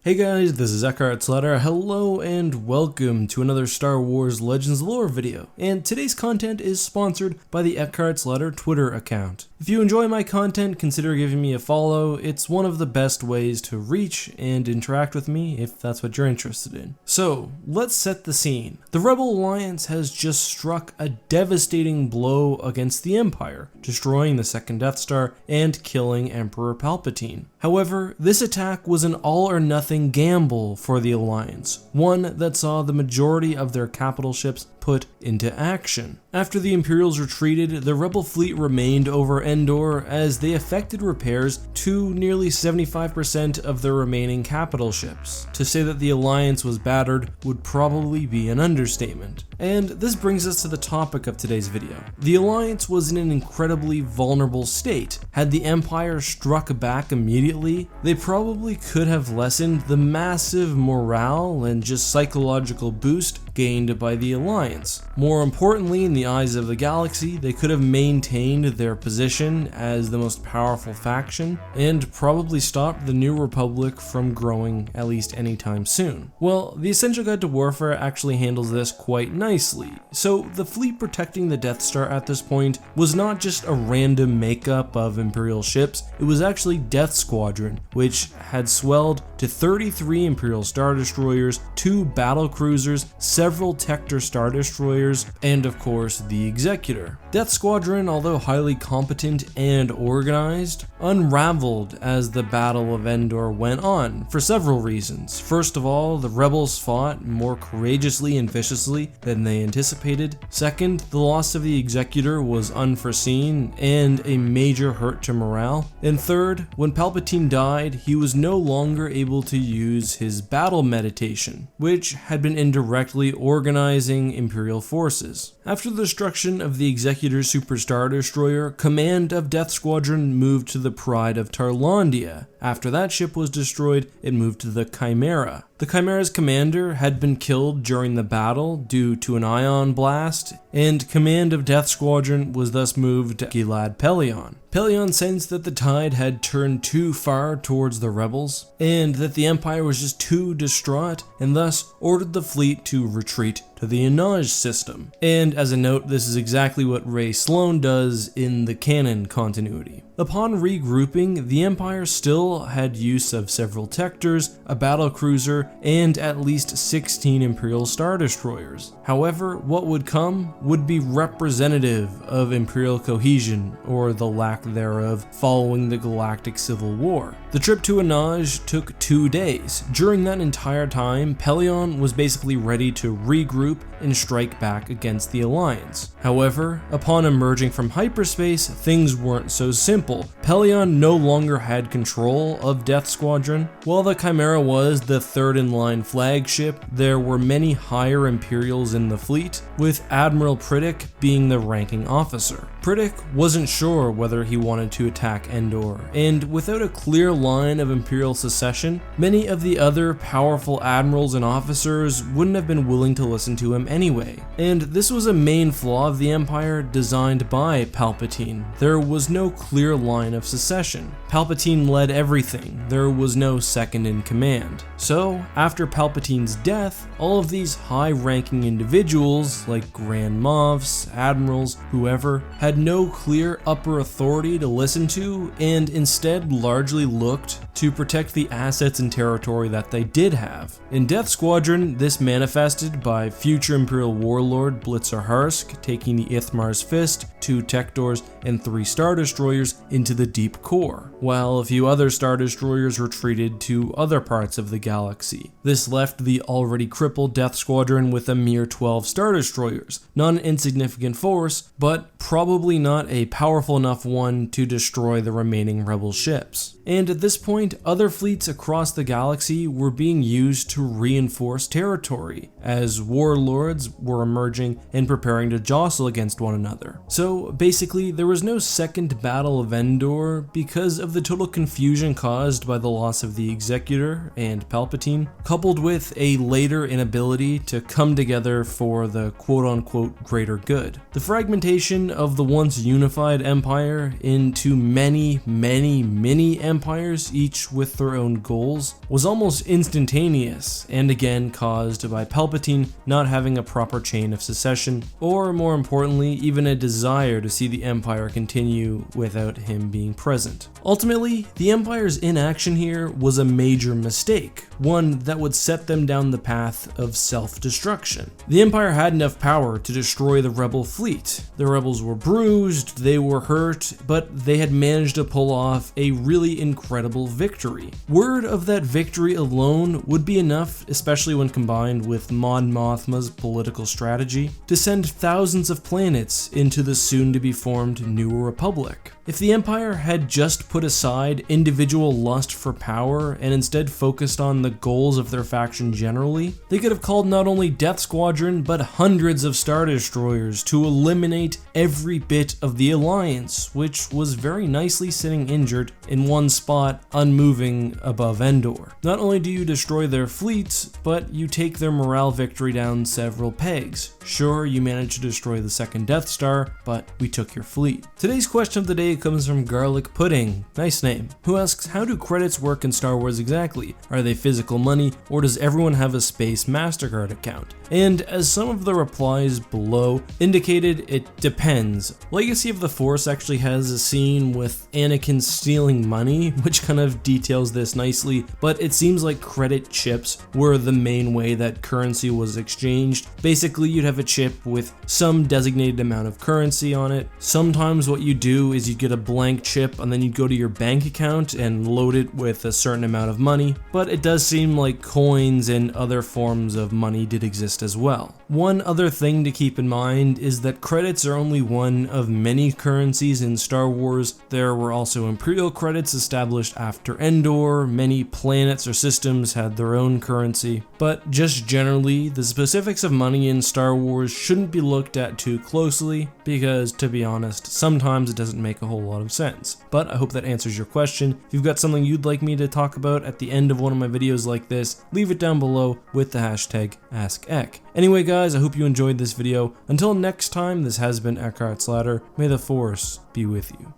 Hey guys, this is EckhartsLadder. Hello and welcome to another Star Wars Legends lore video. And today's content is sponsored by the EckhartsLadder Twitter account. If you enjoy my content, consider giving me a follow. It's one of the best ways to reach and interact with me if that's what you're interested in. So, let's set the scene. The Rebel Alliance has just struck a devastating blow against the Empire, destroying the second Death Star and killing Emperor Palpatine. However, this attack was an all-or-nothing gamble for the Alliance, one that saw the majority of their capital ships put into action. After the Imperials retreated, the Rebel fleet remained over Endor as they effected repairs to nearly 75% of their remaining capital ships. To say that the Alliance was battered would probably be an understatement. And this brings us to the topic of today's video. The Alliance was in an incredibly vulnerable state. Had the Empire struck back immediately, they probably could have lessened the massive morale and just psychological boost gained by the Alliance. More importantly, in the eyes of the galaxy, they could have maintained their position as the most powerful faction and probably stopped the New Republic from growing at least anytime soon. Well, the Essential Guide to Warfare actually handles this quite nicely. So the fleet protecting the Death Star at this point was not just a random makeup of Imperial ships, it was actually Death Squadron, which had swelled to 33 Imperial Star Destroyers, 2 battle cruisers, several Tector Star Destroyers, and of course the Executor. Death Squadron, although highly competent and organized, unraveled as the Battle of Endor went on for several reasons. First of all, the rebels fought more courageously and viciously than they anticipated. Second, the loss of the Executor was unforeseen and a major hurt to morale. And third, when Palpatine died, he was no longer able to use his battle meditation, which had been indirectly organizing Imperial forces. After the destruction of the Executor Super Star Destroyer, command of Death Squadron moved to the Pride of Tarlandia. After that ship was destroyed, it moved to the Chimera. The Chimera's commander had been killed during the battle due to an ion blast, and command of Death Squadron was thus moved to Captain Pellaeon. Pellaeon sensed that the tide had turned too far towards the rebels, and that the Empire was just too distraught, and thus ordered the fleet to retreat to the Enage system. And as a note, this is exactly what Ray Sloan does in the canon continuity. Upon regrouping, the Empire still had use of several Tectors, a battle cruiser, and at least 16 Imperial Star Destroyers. However, what would come would be representative of Imperial cohesion, or the lack thereof, following the Galactic Civil War. The trip to Enage took 2 days. During that entire time, Pellaeon was basically ready to regroup and strike back against the Alliance. However, upon emerging from hyperspace, things weren't so simple. Pellaeon no longer had control of Death Squadron. While the Chimera was the third-in-line flagship, there were many higher Imperials in the fleet, with Admiral Priddick being the ranking officer. Priddick wasn't sure whether he wanted to attack Endor, and without a clear line of Imperial succession, many of the other powerful admirals and officers wouldn't have been willing to listen to him anyway. And this was a main flaw of the Empire designed by Palpatine. There was no clear line of succession. Palpatine led everything. There was no second in command. So, after Palpatine's death, all of these high-ranking individuals, like Grand Moffs, admirals, whoever, had no clear upper authority to listen to, and instead largely looked to protect the assets and territory that they did have. In Death Squadron, this manifested by future Imperial warlord Blitzer Harsk taking the Ithmar's Fist, 2 Tectors, and 3 Star Destroyers into the deep core, while a few other Star Destroyers retreated to other parts of the galaxy. This left the already crippled Death Squadron with a mere 12 Star Destroyers, not an insignificant force, but probably not a powerful enough one to destroy the remaining rebel ships. And at this point, other fleets across the galaxy were being used to reinforce territory, as warlords were emerging and preparing to jostle against one another. So basically, there was no second Battle of Endor because of the total confusion caused by the loss of the Executor and Palpatine, coupled with a later inability to come together for the quote-unquote greater good. The fragmentation of the once unified empire into many mini empires, each each with their own goals, was almost instantaneous, and again caused by Palpatine not having a proper chain of succession, or more importantly, even a desire to see the Empire continue without him being present. Ultimately, the Empire's inaction here was a major mistake, one that would set them down the path of self-destruction. The Empire had enough power to destroy the rebel fleet. The rebels were bruised, they were hurt, but they had managed to pull off a really incredible victory. Word of that victory alone would be enough, especially when combined with Mon Mothma's political strategy, to send thousands of planets into the soon-to-be formed New Republic. If the Empire had just put aside individual lust for power and instead focused on the goals of their faction generally, they could have called not only Death Squadron but hundreds of Star Destroyers to eliminate every bit of the Alliance, which was very nicely sitting injured in one spot, unmoving above Endor. Not only do you destroy their fleets, but you take their morale victory down several pegs. Sure, you managed to destroy the second Death Star, but we took your fleet. Today's question of the day comes from Garlic Pudding, nice name, who asks, how do credits work in Star Wars exactly? Are they physical money, or does everyone have a Space MasterCard account? And as some of the replies below indicated, it depends. Legacy of the Force actually has a scene with Anakin stealing money, which kind of details this nicely, but it seems like credit chips were the main way that currency was exchanged. Basically, you'd have a chip with some designated amount of currency on it. Sometimes what you do is you get a blank chip and then you go to your bank account and load it with a certain amount of money, but it does seem like coins and other forms of money did exist as well. One other thing to keep in mind is that credits are only one of many currencies in Star Wars. There were also Imperial credits established after Endor, many planets or systems had their own currency, but just generally, the specifics of money in Star Wars shouldn't be looked at too closely because, to be honest, sometimes it doesn't make a whole lot of sense. But I hope that answers your question. If you've got something you'd like me to talk about at the end of one of my videos like this, leave it down below with the hashtag AskEck. Anyway guys, I hope you enjoyed this video. Until next time, this has been EckhartsLadder. May the Force be with you.